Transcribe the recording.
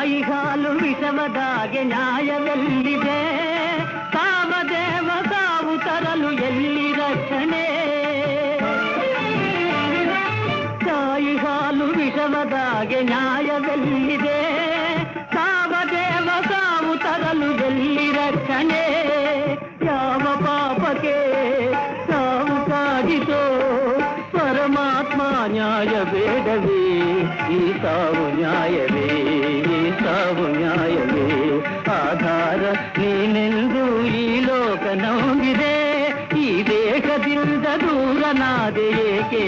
ತಾಯಿ ಹಾಲು ವಿಷವದಾಗೆ ನ್ಯಾಯವೆಲ್ಲಿದೆ ಕಾಮದೇವ ಸಾವು ತರಲು ಎಲ್ಲಿ ರಕ್ಷಣೆ ತಾಯಿ ಹಾಲು ವಿಷವದಾಗೆ ನ್ಯಾಯವೆಲ್ಲಿದೆ ಕಾಮದೇವ ಸಾವು ತರಲು ಎಲ್ಲಿ ರಕ್ಷಣೆ ಯಾವ ಪಾಪಕ್ಕೆ ಸಾವು ಕಾದಿತೋ ಪರಮಾತ್ಮ ನ್ಯಾಯ ಬೇಡವೇ ಈ ಸಾವು ನ್ಯಾಯವೇ ಈ ಸಾವು ನ್ಯಾಯವೇ ಆಧಾರ ನೀನೆಂದು ಈ ಲೋಕ ನಂಬಿದೆ ಈ ದೇಹದಿಂದ ದೂರನಾದೆ ಏಕೆ